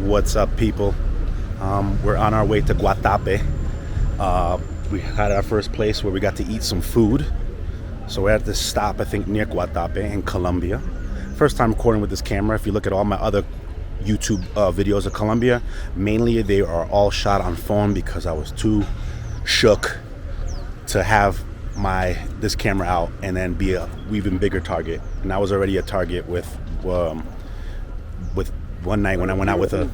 What's up, people? We're on our way to Guatape. We had our first place where we got to eat some food. So we're at this stop, I think, near Guatape in Colombia. First time recording with this camera. If you look at all my other YouTube videos of Colombia, mainly they are all shot on phone because I was too shook to have this camera out and then be a even bigger target. And I was already a target with one night when I went out with a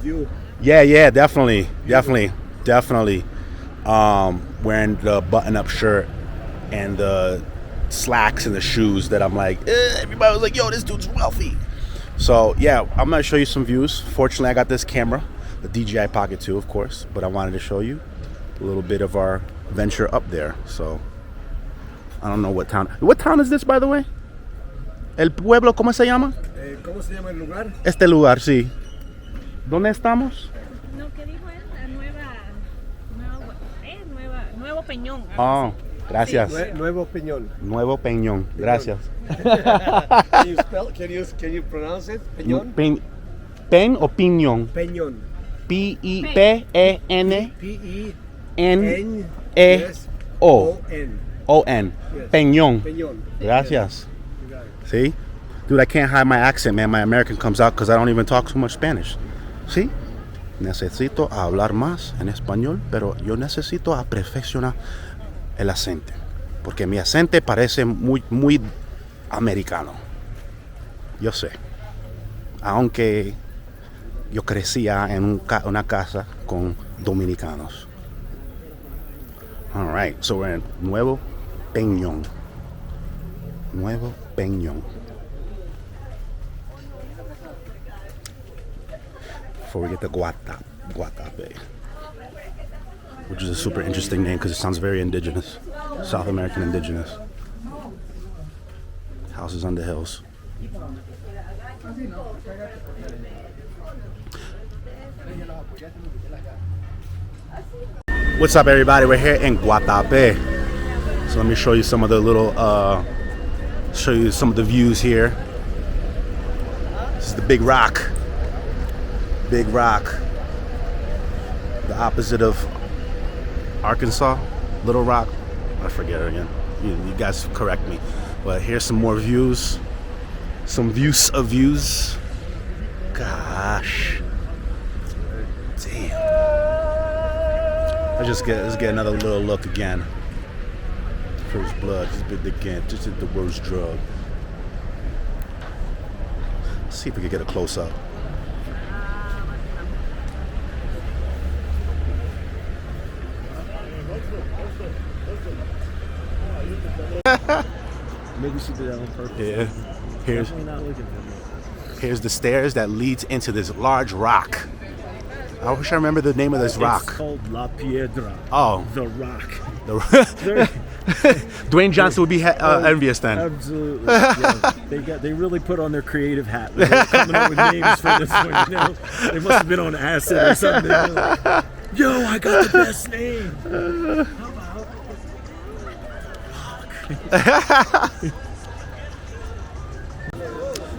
definitely wearing the button-up shirt and the slacks and the shoes that I'm like, everybody was like, yo, this dude's wealthy. So yeah, I'm gonna show you some views. Fortunately, I got this camera, the DJI Pocket 2, of course, but I wanted to show you a little bit of our venture up there. So I don't know what town is this, by the way? El pueblo, ¿cómo se llama? ¿Cómo se llama el lugar? Este lugar, sí. ¿Dónde estamos? No, ¿qué dijo él? Nuevo Peñón. Oh, gracias. Sí. Nuevo Peñón. Nuevo Peñón. Gracias. Can you pronounce it? Peñón? ¿Pen o piñón? Peñón. P-E-N. N-E-O-N. O-N. Peñón. Peñón. Gracias. See? Dude, I can't hide my accent, man. My American comes out because I don't even talk too much Spanish. ¿Sí? Necesito hablar más en español, pero yo necesito perfeccionar el acento. Porque mi acento parece muy americano. Yo sé. Aunque yo crecía en una casa con dominicanos. All right, so we're in Nuevo Peñón. Nuevo Peñón. Before we get to Guatape, which is a super interesting name because it sounds very indigenous, South American indigenous. Houses on the hills. What's up, everybody? We're here in Guatape. So let me show you some of the views here. This is the Big Rock. Big Rock. The opposite of Arkansas, Little Rock. I forget it again. You guys correct me. But here's some more views. Some views of views. Gosh. Damn. Let's get another little look again. First blood, just bit again. Just hit the worst drug. Let's see if we can get a close up. Maybe we should do that on purpose. Yeah. Here's the stairs that leads into this large rock. I wish I remember the name of this rock. It's called La Piedra. Oh. The Rock. Dwayne Johnson would be envious then. Absolutely. Yeah. They really put on their creative hat. They were coming up with names for this one. You know? They must have been on acid or something. Like, yo, I got the best name. How about?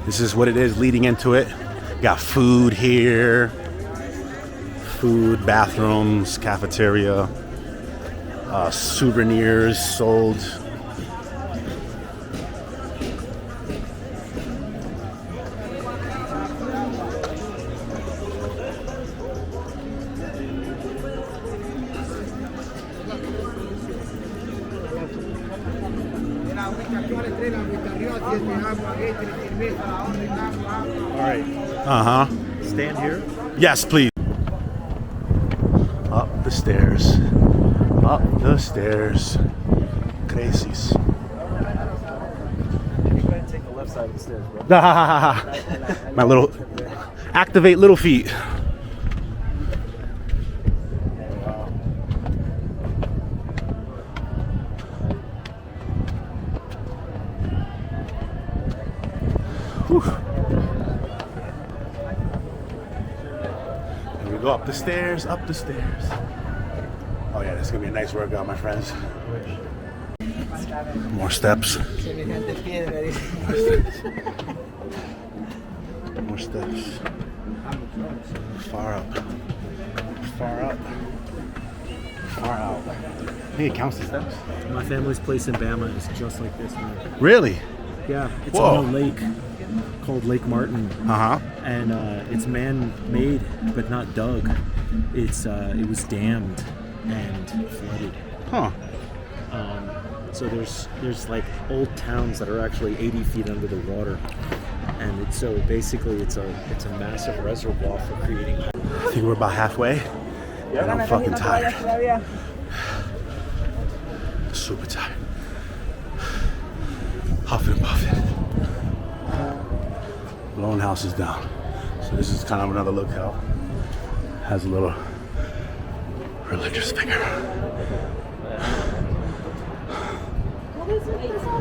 This is what it is leading into it. Got food here. Food, bathrooms, cafeteria, souvenirs sold. All right. Stand here. Yes, please. Up the stairs. Up the stairs. Crazies. You go ahead and take the left side of the stairs, bro. My little activate little feet. Whew. And we go up the stairs, up the stairs. Oh yeah, this is gonna be a nice workout, my friends. More steps. More steps. far up. Far up. Far out. I think it counts the steps. My family's place in Bama is just like this, man. Really? Yeah, it's Whoa. on a lake called Lake Martin. And it's man-made, but not dug. It was dammed and flooded. Huh. So there's like old towns that are actually 80 feet under the water, and so basically it's a massive reservoir for creating. I think we're about halfway, and I'm fucking tired. Super tired. Huffing and puffing. Blowing houses down. So this is kind of another lookout. Has a little religious figure.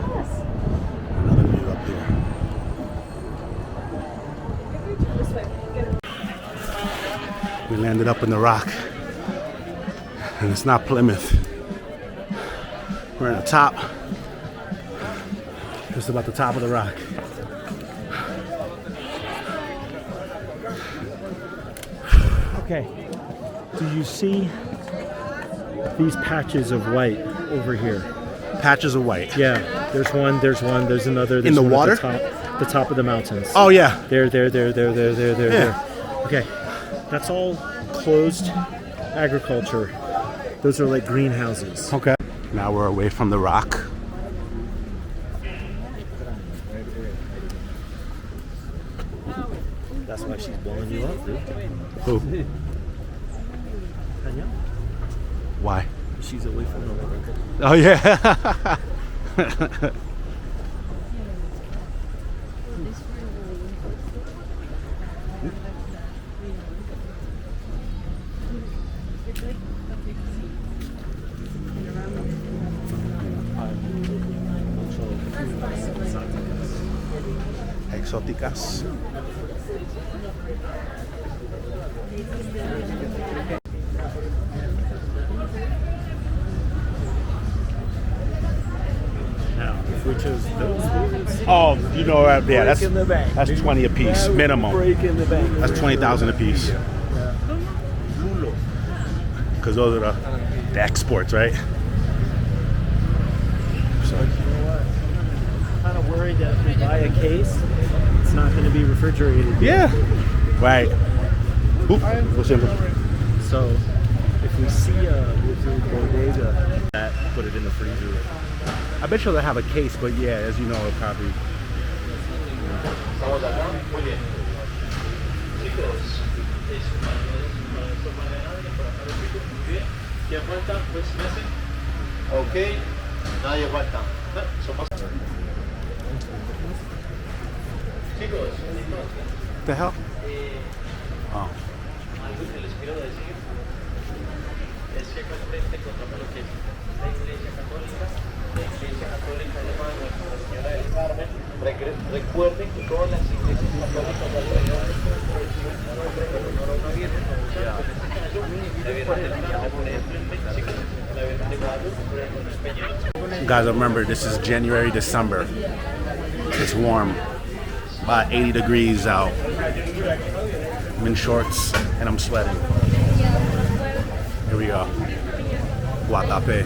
Another view up here. We landed up in the rock, and it's not Plymouth. We're at the top, just about the top of the rock. Okay, do you see these patches of white over here? Patches of white. Yeah, there's another. In the one water? At the top of the mountains. Oh yeah. There. Yeah. There. Okay, that's all closed agriculture. Those are like greenhouses. Okay. Now we're away from the rock. That's why she's blowing you up, dude. Who? Danielle. Why? She's away from the water. Oh yeah. Exóticas. Now, if we chose those foods, Oh, you know, yeah, that's break in the bank. that's 20 a piece That would minimum. break in the bank. That's 20,000 a piece. Because those are the exports, right? So You know what? I'm kind of worried that if we buy a case, it's not going to be refrigerated. yeah, right. Oop, lo siento. So if we see a bodega, that put it in the freezer. I bet you they'll have a case, but yeah, as you know, it'll probably. Ok, nadie falta. Chicos, What the hell? Oh. algo que les quiero decir es que frente encontramos lo que es la Iglesia Católica llamada Nuestra Señora del Carmen. Recuerden que todas las iglesias católicas alrededor reciben un nombre en honor a una virgen. La Virgen del Carmen, por ejemplo, en México, la Virgen de Guadalupe, en español. Guys, remember this is January, December. It's warm, about 80 degrees out. I'm in shorts and I'm sweating. Here we go. Guatape.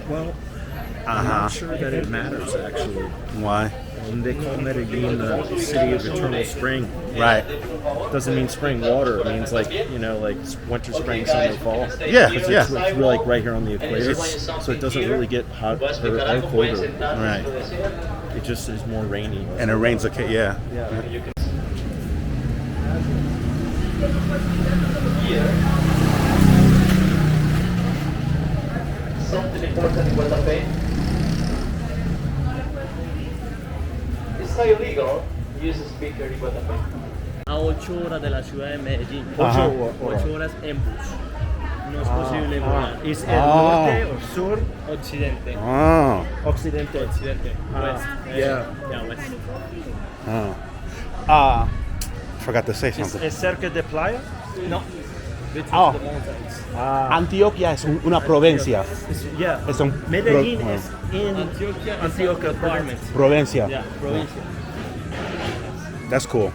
Well, I'm not sure that it matters actually. Why? They call Medellin the city of eternal spring. Right. Doesn't mean spring water. It means like winter, spring, summer, fall. Yeah, It's yeah. really like right here on the equator, so it doesn't really get hot or colder. Right. It just is more rainy. And it rains okay, yeah. Something important in Guatapé. It's not illegal to use a speaker in Guatapé. A 8 horas de la ciudad de Medellín. Ajá. 8 horas en bus. No es posible volar. ¿Es el norte o sur? Occidente. Oh. Occidente. Occidente. West. Yeah. Yeah, west. Oh. Forgot to say something. ¿Es cerca de playa? No. between Oh. the mountains. Antioquia es una provincia. Yeah. Es un Medellín pro- is in Antioquia department. provincia. Yeah, provincia. That's cool.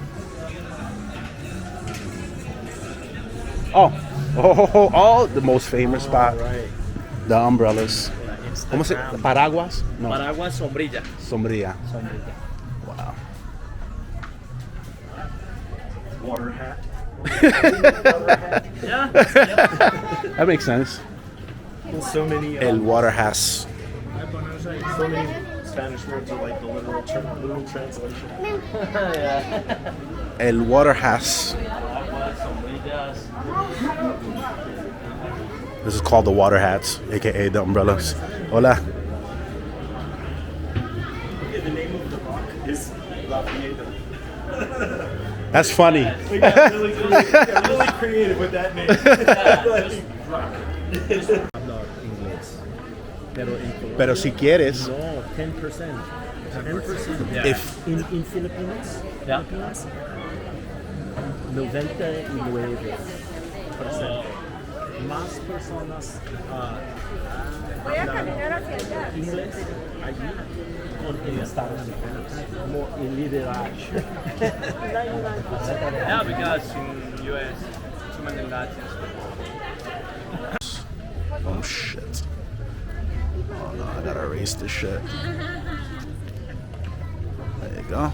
Oh, the most famous spot. Right. The umbrellas. ¿Cómo se? Instagram. Paraguas? No. Paraguas, sombrilla. Sombrilla. Sombrilla. Wow. Water hat. Yeah. That makes sense. So many. El water has. So many Spanish words are like the literal translation. El water has. Paraguas, sombrillas. This is called the water hats, aka the umbrellas. Hola. Okay, the name of the rock is La Piedra. That's funny. We got really creative with that name. Rock. Hablar inglés. Pero en Colombia, Pero si quieres, no, 10%. 10%. Yeah. if In Filipinas, Yeah. 99%. Más personas hablan inglés allí que en Estados Unidos. Como el liderazgo. 99%. Yeah, because in US, too many Latins. oh shit. Oh no, I gotta erase this shit. There you go.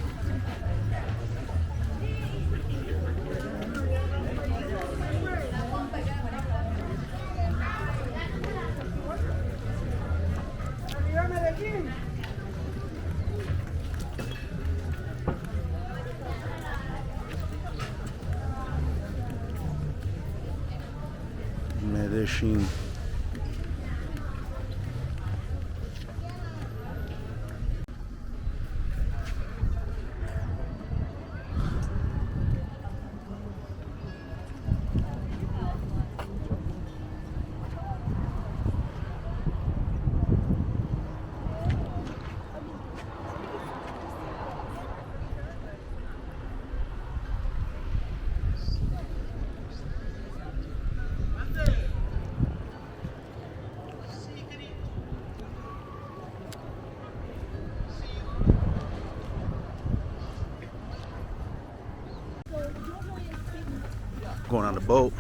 Medellín. Going on the boat.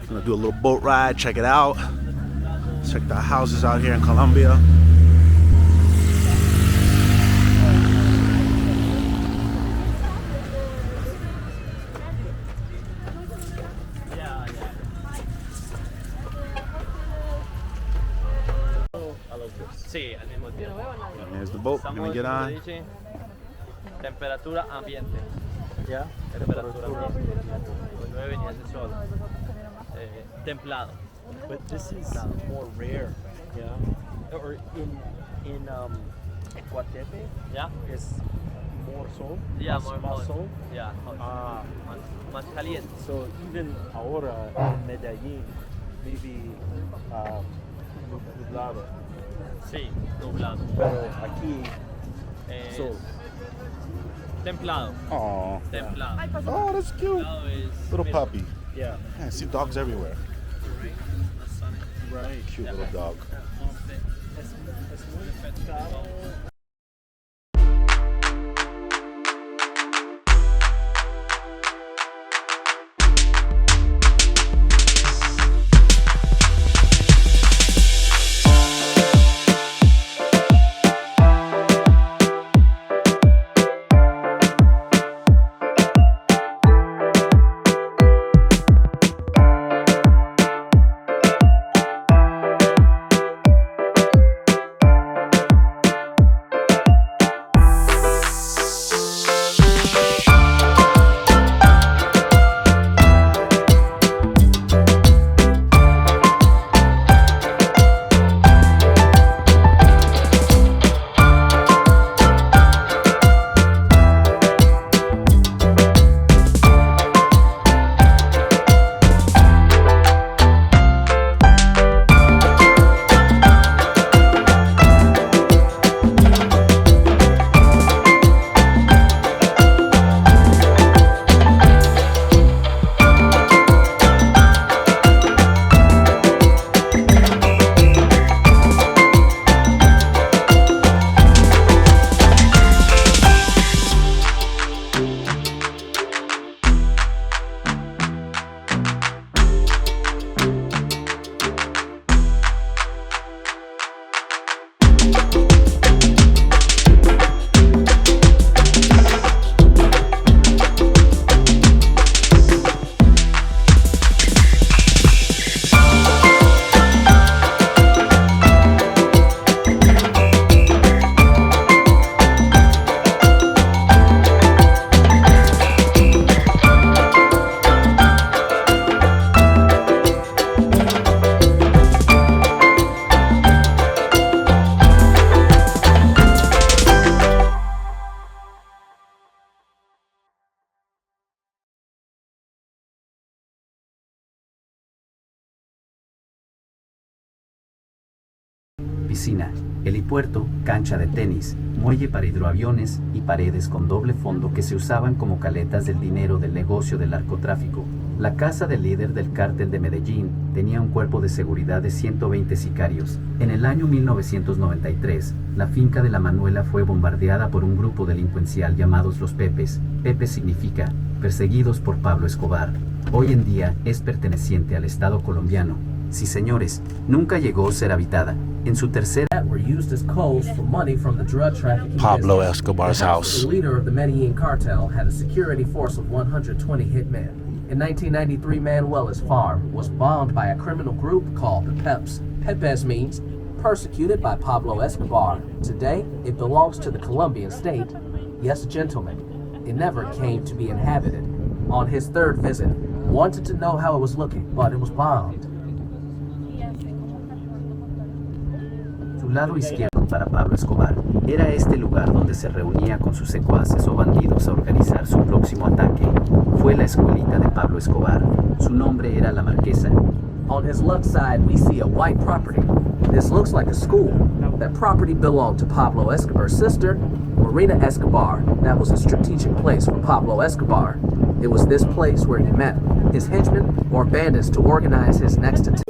Gonna do a little boat ride, check it out. Check the houses out here in Colombia. Sí, al mismo tiempo. Here's the boat. We're gonna get on. Dice, temperatura ambiente. Yeah. Temperatura ambiente. Hoy 9 venía ese sol. Templado. But this is more rare. Yeah. Or in Guatape ¿Ya? is more sol. Ya, más more sol. Ya, Ah. más caliente. So even ahora in Medellín, maybe nublado. Sí, nublado. Pero aquí Es sol. templado. Oh, Templado. oh, that's cute. Templado es Little mira, puppy. Yeah. Yeah, I see dogs everywhere. más sunny. Right. Cute little dog. Es muy caro. piscina, helipuerto, cancha de tenis, muelle para hidroaviones y paredes con doble fondo que se usaban como caletas del dinero del negocio del narcotráfico. La casa del líder del cártel de Medellín tenía un cuerpo de seguridad de 120 sicarios. En el año 1993, la finca de la Manuela fue bombardeada por un grupo delincuencial llamados los Pepes. Pepe significa perseguidos por Pablo Escobar. Hoy en día es perteneciente al Estado colombiano. Sí, señores, nunca llegó a ser habitada. En su tercera were used as codes for money from the drug trafficking Pablo business. Escobar's The house. The leader of the Medellin cartel had a security force of 120 hitmen. In 1993, Manuela's farm was bombed by a criminal group called the Peps. Pepes means persecuted by Pablo Escobar. Today, it belongs to the Colombian state. Yes, gentlemen, it never came to be inhabited. On his third visit, wanted to know how it was looking, but it was bombed. Su lado izquierdo para Pablo Escobar era este lugar donde se reunía con sus secuaces o bandidos a organizar su próximo ataque. Fue la escuelita de Pablo Escobar. Su nombre era La Marquesa. On his left side, we see a white property. This looks like a school. That property belonged to Pablo Escobar's sister, Marina Escobar. That was a strategic place for Pablo Escobar. It was this place where he met his henchmen or bandits to organize his next attack.